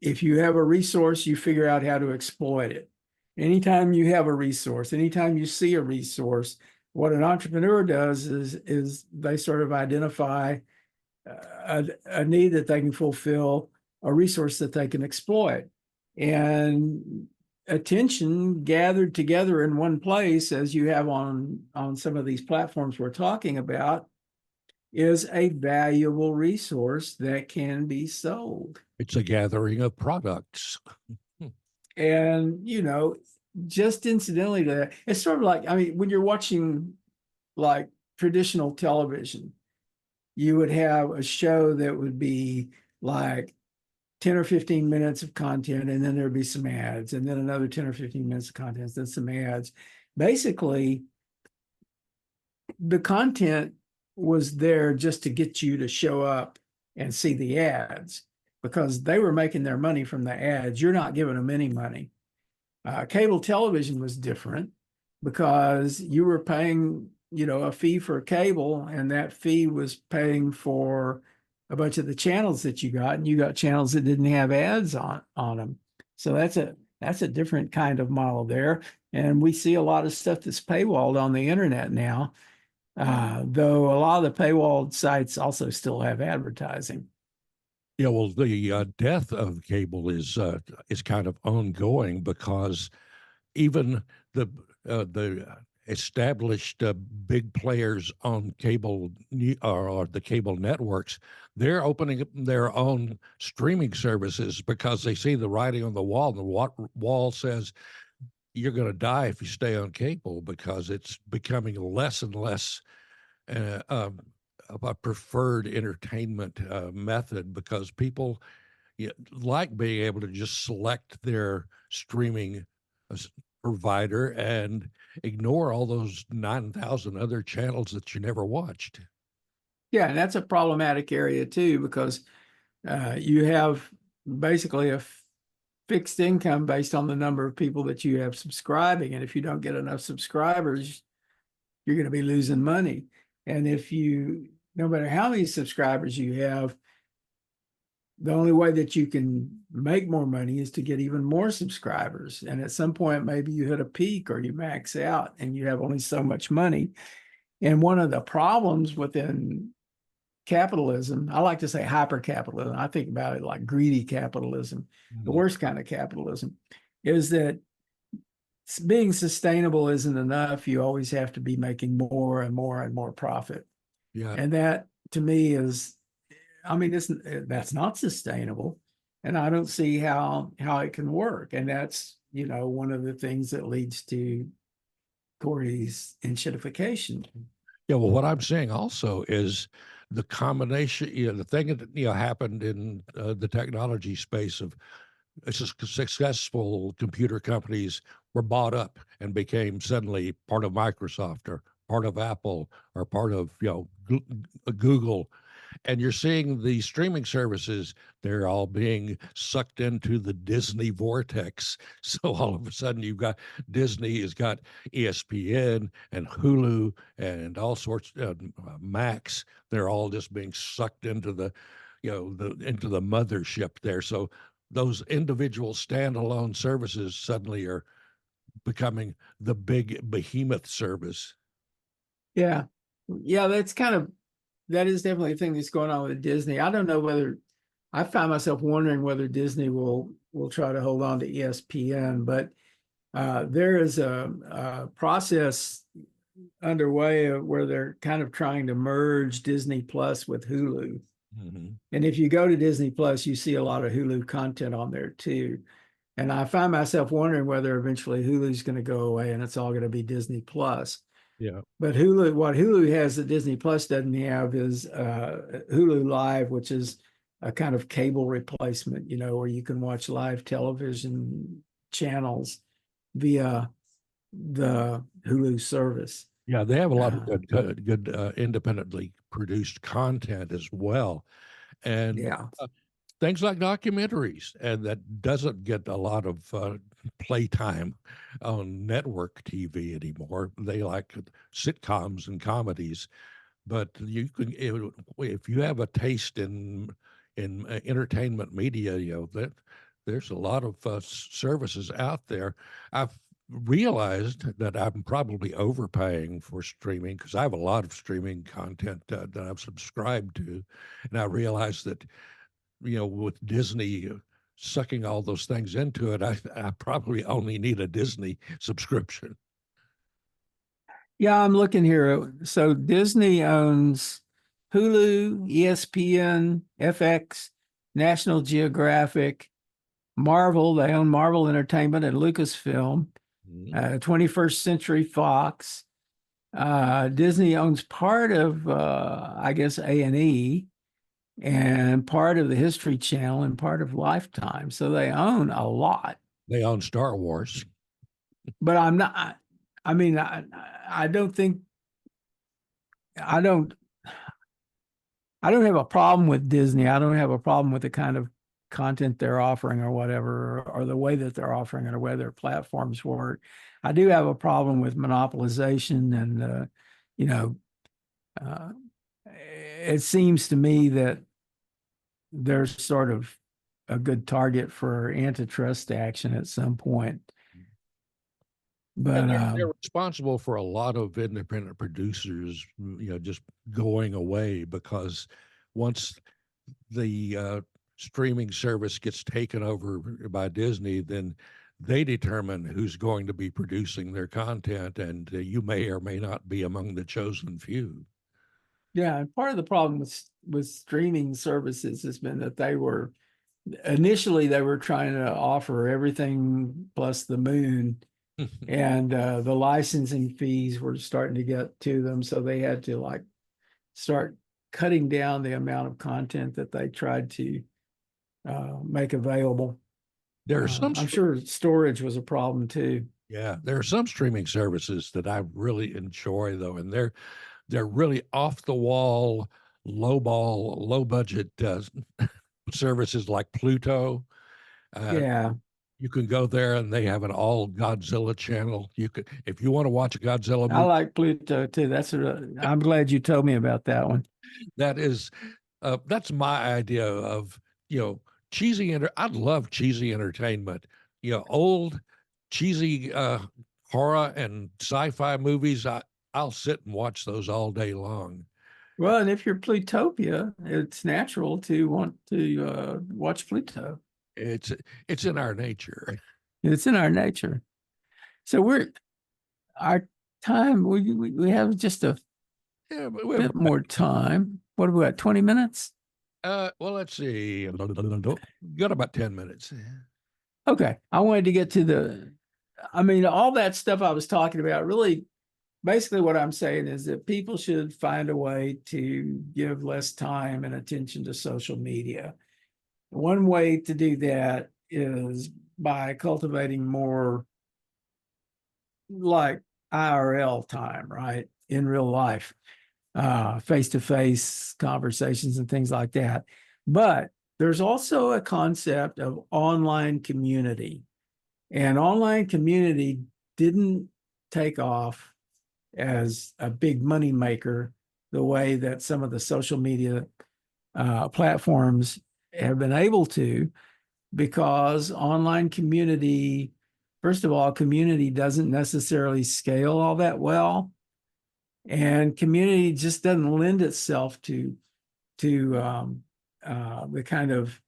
[SPEAKER 1] if you have a resource, you figure out how to exploit it. Anytime you have a resource, anytime you see a resource, what an entrepreneur does is they sort of identify a need that they can fulfill, a resource that they can exploit. And attention gathered together in one place, as you have on some of these platforms we're talking about, is a valuable resource that can be sold.
[SPEAKER 2] It's a gathering of products.
[SPEAKER 1] And, just incidentally to that, it's sort of like, I mean, when you're watching like traditional television, you would have a show that would be like 10 or 15 minutes of content, and then there'd be some ads, and then another 10 or 15 minutes of content, then some ads. Basically, the content was there just to get you to show up and see the ads because they were making their money from the ads. You're not giving them any money. Cable television was different because you were paying, a fee for cable, and that fee was paying for a bunch of the channels that you got, and you got channels that didn't have ads on them. So that's a different kind of model there. And we see a lot of stuff that's paywalled on the internet now, though a lot of the paywalled sites also still have advertising.
[SPEAKER 2] Yeah, well, the death of cable is kind of ongoing because even the established big players on cable or the cable networks, they're opening up their own streaming services because they see the writing on the wall. And the wall says you're going to die if you stay on cable because it's becoming less and less uh, um, of a preferred entertainment method because people like being able to just select their streaming provider and ignore all those 9,000 other channels that you never watched.
[SPEAKER 1] Yeah, and that's a problematic area too, because you have basically a fixed income based on the number of people that you have subscribing. And if you don't get enough subscribers, you're going to be losing money. And if you, no matter how many subscribers you have, the only way that you can make more money is to get even more subscribers. And at some point, maybe you hit a peak or you max out and you have only so much money. And one of the problems within capitalism, I like to say hyper capitalism, I think about it like greedy capitalism, the
[SPEAKER 2] Mhm.
[SPEAKER 1] worst kind of capitalism, is that being sustainable isn't enough. You always have to be making more and more and more profit.
[SPEAKER 2] Yeah.
[SPEAKER 1] And that to me is, I mean, that's not sustainable. And I don't see how it can work. And that's, one of the things that leads to Corey's enshittification.
[SPEAKER 2] Yeah. Well, what I'm saying also is the combination, the thing that, happened in the technology space of successful computer companies were bought up and became suddenly part of Microsoft or part of Apple or part of Google, and you're seeing the streaming services, they're all being sucked into the Disney vortex. So all of a sudden you've got Disney has got ESPN and Hulu and all sorts Max, they're all just being sucked into the mothership there. So those individual standalone services suddenly are becoming the big behemoth service.
[SPEAKER 1] Yeah. Yeah, that is definitely a thing that's going on with Disney. I don't know whether I find myself wondering whether Disney will try to hold on to ESPN, but there is a process underway where they're kind of trying to merge Disney Plus with Hulu.
[SPEAKER 2] Mm-hmm.
[SPEAKER 1] And if you go to Disney Plus, you see a lot of Hulu content on there too. And I find myself wondering whether eventually Hulu's going to go away and it's all going to be Disney Plus.
[SPEAKER 2] Yeah.
[SPEAKER 1] But Hulu, what Hulu has that Disney Plus doesn't have is Hulu Live, which is a kind of cable replacement, where you can watch live television channels via the Hulu service.
[SPEAKER 2] Yeah, they have a lot of
[SPEAKER 1] Uh,
[SPEAKER 2] good independently produced content as well, and
[SPEAKER 1] yeah.
[SPEAKER 2] things like documentaries, and that doesn't get a lot of playtime on network TV anymore. They like sitcoms and comedies, but you can if you have a taste in entertainment media, that there's a lot of services out there. I've realized that I'm probably overpaying for streaming because I have a lot of streaming content that I've subscribed to, and I realized that with Disney sucking all those things into it, I probably only need a Disney subscription.
[SPEAKER 1] Yeah, I'm looking here. So Disney owns Hulu, ESPN, FX, National Geographic, Marvel. They own Marvel Entertainment and Lucasfilm,
[SPEAKER 2] Mhm.
[SPEAKER 1] 21st Century Fox. Disney owns part of, I guess, A&E and part of the History Channel and part of Lifetime. So they own a lot.
[SPEAKER 2] They own Star Wars.
[SPEAKER 1] But I'm not. I mean, I don't think I don't I don't have a problem with Disney. I don't have a problem with the kind of content they're offering or whatever, or the way that they're offering it or where their platforms work. I do have a problem with monopolization and, you know, uh, it seems to me that they're sort of a good target for antitrust action at some point.
[SPEAKER 2] And
[SPEAKER 1] But
[SPEAKER 2] they're responsible for a lot of independent producers, just going away because once the streaming service gets taken over by Disney, then they determine who's going to be producing their content, and you may or may not be among the chosen few.
[SPEAKER 1] yeah, and part of the problem with streaming services has been that they were initially they were trying to offer everything plus the moon, and the licensing fees were starting to get to them, so they had to like start cutting down the amount of content that they tried to make available.
[SPEAKER 2] There are some,
[SPEAKER 1] I'm sure storage was a problem too.
[SPEAKER 2] yeah, there are some streaming services that I really enjoy though, and they're really off the wall, low budget services like Pluto. Uh,
[SPEAKER 1] Yeah,
[SPEAKER 2] you can go there and they have an all Godzilla channel. You could, if you want to watch a Godzilla
[SPEAKER 1] I
[SPEAKER 2] movie,
[SPEAKER 1] like Pluto too. I'm glad you told me about that one.
[SPEAKER 2] that is, that's my idea of, you know, I love cheesy entertainment. Old cheesy horror and sci-fi movies. I'll sit and watch those all day long.
[SPEAKER 1] Well, and if you're Plutopia, it's natural to want to watch Pluto.
[SPEAKER 2] It's it's in our nature.
[SPEAKER 1] It's in our nature. So our time, we have just a
[SPEAKER 2] Yeah, but we have,
[SPEAKER 1] bit more time. What have we got, 20 minutes?
[SPEAKER 2] well, let's see. Got about 10 minutes.
[SPEAKER 1] Okay. I wanted to get to I mean, all that stuff I was talking about, really, basically what I'm saying is that people should find a way to give less time and attention to social media. One way to do that is by cultivating more like IRL time, right? In real life, face-to-face conversations and things like that. But there's also a concept of online community. And online community didn't take off as a big money maker the way that some of the social media platforms have been able to, because online community, first of all, community doesn't necessarily scale all that well, and community just doesn't lend itself to the kind of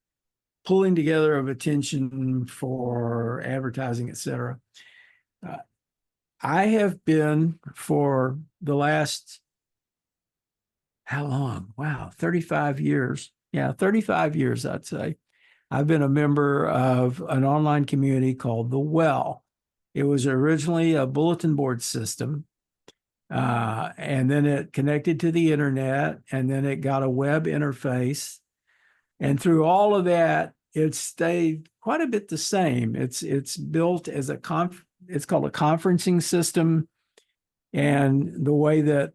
[SPEAKER 1] pulling together of attention for advertising, et cetera. Uh, I have been for the last, how long? Wow, 35 years. Yeah, 35 years, I'd say. I've been a member of an online community called The Well. It was originally a bulletin board system, and then it connected to the internet, and then it got a web interface. And through all of that, it stayed quite a bit the same. It's built as it's called a conferencing system, and the way that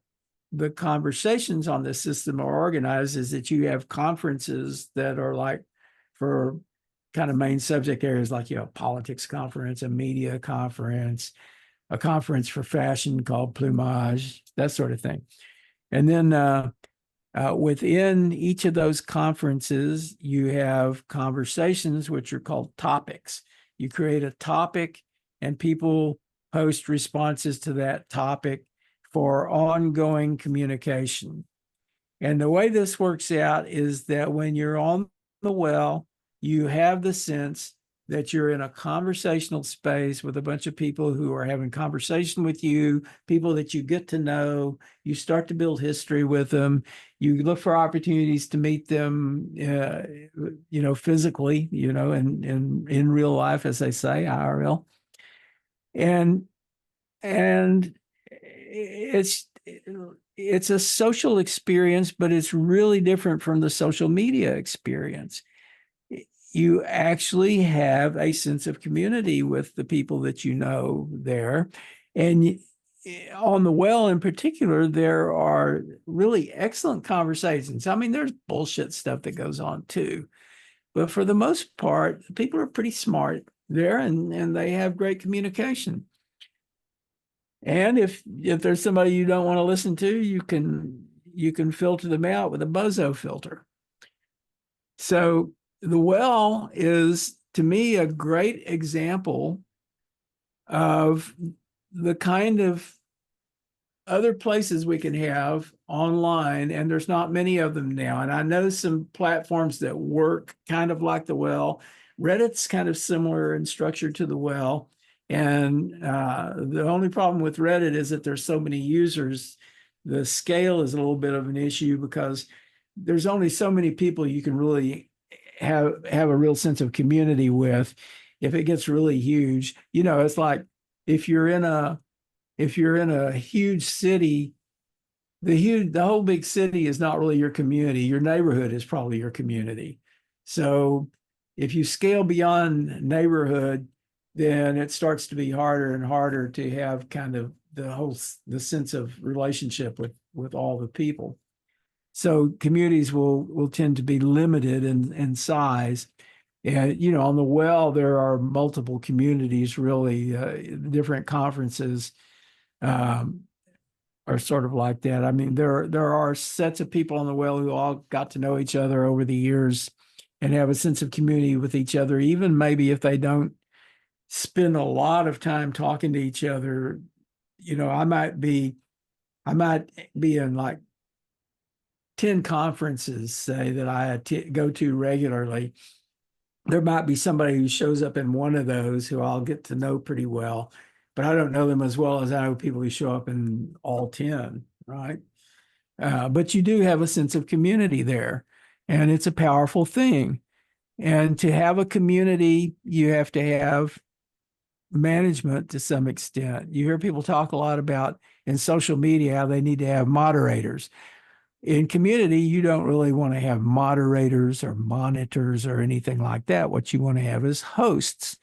[SPEAKER 1] the conversations on this system are organized is that you have conferences that are like for kind of main subject areas, like a politics conference, a media conference, a conference for fashion called Plumage, that sort of thing. And then within each of those conferences, you have conversations which are called topics. You create a topic and people post responses to that topic for ongoing communication. And the way this works out is that when you're on the well, you have the sense that you're in a conversational space with a bunch of people who are having conversation with you, people that you get to know. You start to build history with them. You look for opportunities to meet them, physically, and in real life, as they say, IRL. And it's a social experience, but it's really different from the social media experience. You actually have a sense of community with the people that you know there. And on the well in particular, there are really excellent conversations. I mean, there's bullshit stuff that goes on too. But for the most part, people are pretty smart there, and they have great communication. And if there's somebody you don't want to listen to, you can filter them out with a bozo filter. So the well is, to me, a great example of the kind of other places we can have online, and there's not many of them now. And I know some platforms that work kind of like the well. Reddit's kind of similar in structure to the well. And the only problem with Reddit is that there's so many users. The scale is a little bit of an issue because there's only so many people you can really have a real sense of community with. If it gets really huge, it's like if you're in a huge city, the whole big city is not really your community. Your neighborhood is probably your community. So if you scale beyond neighborhood, then it starts to be harder and harder to have kind of the sense of relationship with all the people. So communities will tend to be limited in size. And, on the well, there are multiple communities, really, different conferences um, are sort of like that. I mean, there are sets of people on the well who all got to know each other over the years and have a sense of community with each other, even maybe if they don't spend a lot of time talking to each other. I might be in like 10 conferences, say, that I go to regularly. There might be somebody who shows up in one of those who I'll get to know pretty well, but I don't know them as well as I know people who show up in all 10, right? But you do have a sense of community there, and it's a powerful thing. And to have a community, you have to have management to some extent. You hear people talk a lot about in social media how they need to have moderators. In community, you don't really want to have moderators or monitors or anything like that. What you want to have is hosts.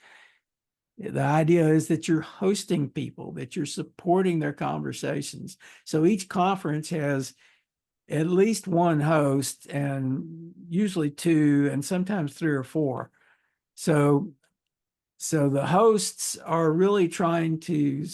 [SPEAKER 1] The idea is that you're hosting people, that you're supporting their conversations. So each conference has at least one host and usually two and sometimes three or four. So the hosts are really trying to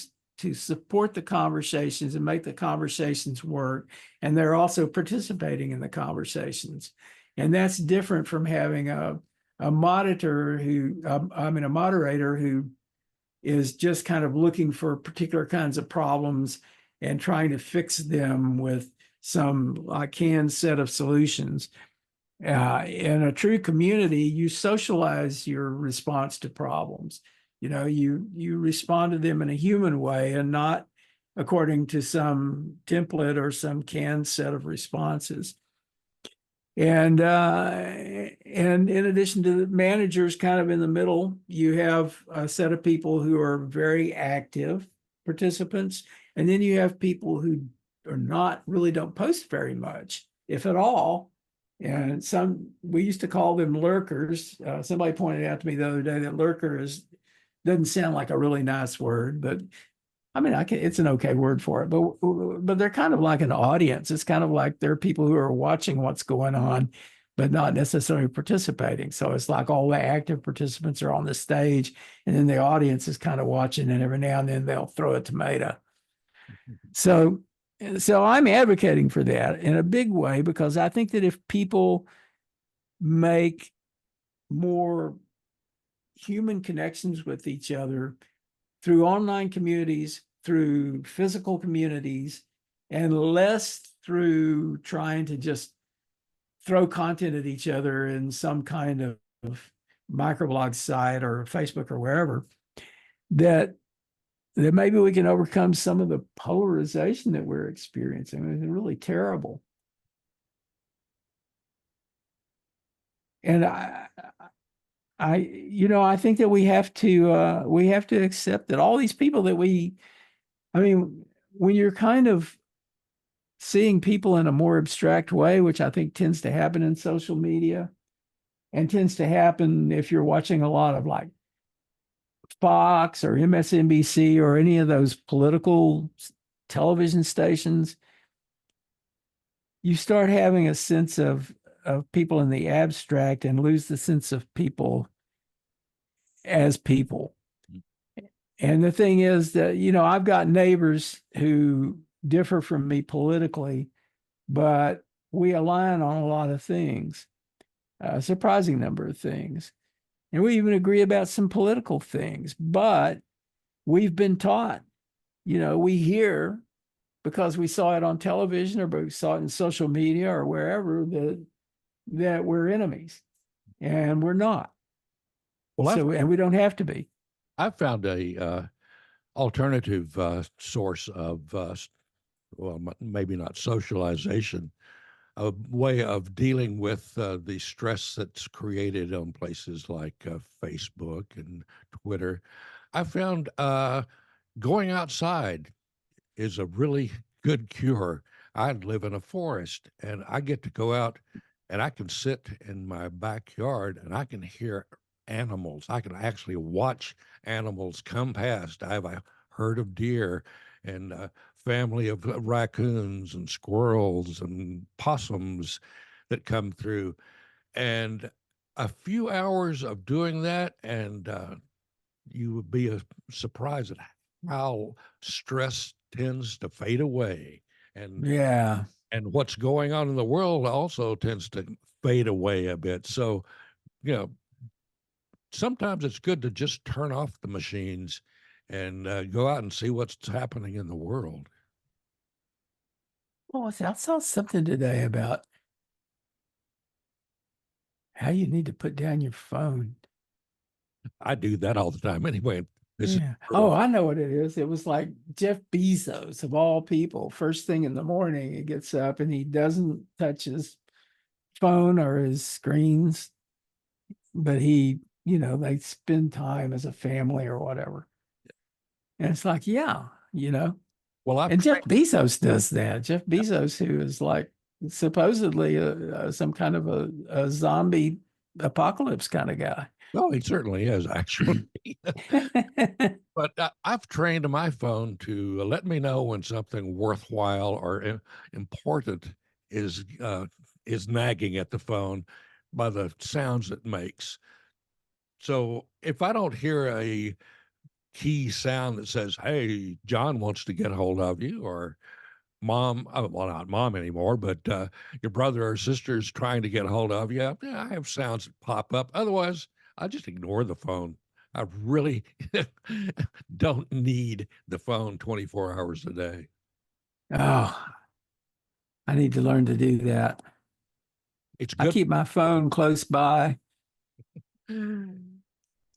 [SPEAKER 1] support the conversations and make the conversations work. And they're also participating in the conversations. And that's different from having a moderator who is just kind of looking for particular kinds of problems and trying to fix them with some canned set of solutions. In a true community, you socialize your response to problems. You respond to them in a human way and not according to some template or some canned set of responses. And in addition to the managers kind of in the middle, you have a set of people who are very active participants. And then you have people who don't post very much, if at all. And we used to call them lurkers. Somebody pointed out to me the other day that lurker doesn't sound like a really nice word, but I mean, it's an okay word for it, but they're kind of like an audience. It's kind of like they're people who are watching what's going on, but not necessarily participating. So it's like all the active participants are on the stage, and then the audience is kind of watching, and every now and then they'll throw a tomato. So I'm advocating for that in a big way because I think that if people make more human connections with each other through online communities, through physical communities, and less through trying to just throw content at each other in some kind of microblog site or Facebook or wherever, that maybe we can overcome some of the polarization that we're experiencing. It's really terrible. And I think that we have to accept that all these people that when you're kind of seeing people in a more abstract way, which I think tends to happen in social media and tends to happen if you're watching a lot of like Fox or MSNBC or any of those political television stations, you start having a sense of people in the abstract and lose the sense of people as people. And the thing is that, I've got neighbors who differ from me politically, but we align on a lot of things. a surprising number of things. And we even agree about some political things. But we've been taught, we hear because we saw it on television or we saw it in social media or wherever that we're enemies, and we're not.
[SPEAKER 2] Well,
[SPEAKER 1] And we don't have to be.
[SPEAKER 2] I found a alternative source of, well, maybe not socialization, a way of dealing with the stress that's created on places like Facebook and Twitter. I found going outside is a really good cure. I live in a forest and I get to go out and I can sit in my backyard and I can hear animals. I can actually watch animals come past. I have a herd of deer and a family of raccoons and squirrels and possums that come through. And a few hours of doing that, and you would be surprised at how stress tends to fade away. And
[SPEAKER 1] Yeah.
[SPEAKER 2] and what's going on in the world also tends to fade away a bit. So, you know, sometimes it's good to just turn off the machines and go out and see what's happening in the world.
[SPEAKER 1] Oh, I saw something today about how you need to put down your phone.
[SPEAKER 2] I do that all the time anyway. This
[SPEAKER 1] Yeah.
[SPEAKER 2] is
[SPEAKER 1] Oh, I know what it is. It was like Jeff Bezos, of all people, first thing in the morning, he gets up and he doesn't touch his phone or his screens, but they spend time as a family or whatever. And it's like, yeah,
[SPEAKER 2] well, I've
[SPEAKER 1] and Jeff
[SPEAKER 2] trained.
[SPEAKER 1] Bezos does that. Jeff Bezos, who is like supposedly some kind of a zombie apocalypse kind of guy.
[SPEAKER 2] Well, he certainly is actually. But I've trained my phone to let me know when something worthwhile or important is nagging at the phone by the sounds it makes. So if I don't hear a key sound that says, "Hey, John wants to get a hold of you," or "Mom," well, not mom anymore, but your brother or sister's trying to get a hold of you, yeah, I have sounds that pop up. Otherwise, I just ignore the phone. I really don't need the phone 24 hours a day.
[SPEAKER 1] Oh, I need to learn to do that.
[SPEAKER 2] It's
[SPEAKER 1] I
[SPEAKER 2] good.
[SPEAKER 1] keep my phone close by,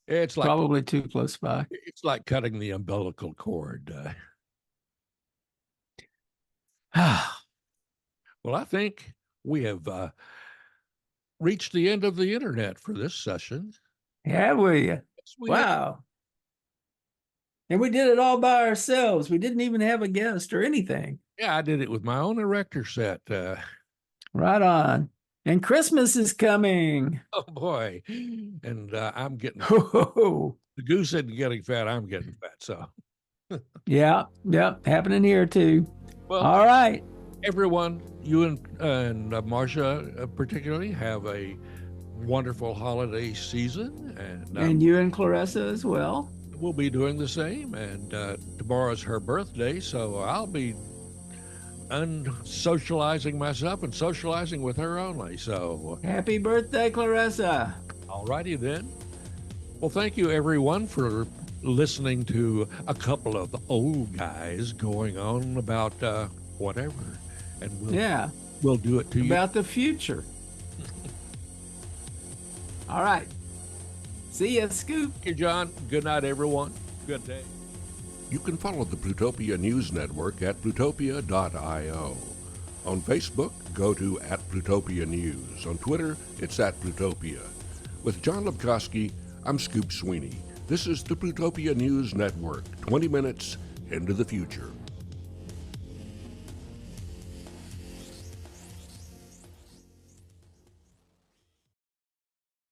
[SPEAKER 2] It's like
[SPEAKER 1] probably too close by.
[SPEAKER 2] it's like cutting the umbilical cord. Well, I think we have reached the end of the internet for this session.
[SPEAKER 1] Have we?
[SPEAKER 2] Yes, we have.
[SPEAKER 1] Wow. And we did it all by ourselves. We didn't even have a guest or anything.
[SPEAKER 2] Yeah, I did it with my own erector set.
[SPEAKER 1] Right on. And Christmas is coming.
[SPEAKER 2] Oh boy. And I'm getting
[SPEAKER 1] Oh,
[SPEAKER 2] the goose isn't getting fat, I'm getting fat. So,
[SPEAKER 1] yeah, happening here too.
[SPEAKER 2] well,
[SPEAKER 1] All right.
[SPEAKER 2] everyone, you and Marcia particularly have a wonderful holiday season, and
[SPEAKER 1] And you and Clarissa as well.
[SPEAKER 2] we'll be doing the same. And tomorrow's her birthday, so I'll be unsocializing myself and socializing with her only. So,
[SPEAKER 1] Happy birthday, Clarissa.
[SPEAKER 2] all righty then. Well, thank you everyone for listening to a couple of old guys going on about whatever, and we'll do it to you.
[SPEAKER 1] About the future. All right. See ya, Scoop.
[SPEAKER 2] Thank you, John. Good night, everyone. Good day.
[SPEAKER 3] You can follow the Plutopia News Network at plutopia.io. On Facebook, go to @Plutopia News. On Twitter, it's @Plutopia. With John Lebkowski, I'm Scoop Sweeney. This is the Plutopia News Network, 20 minutes into the future.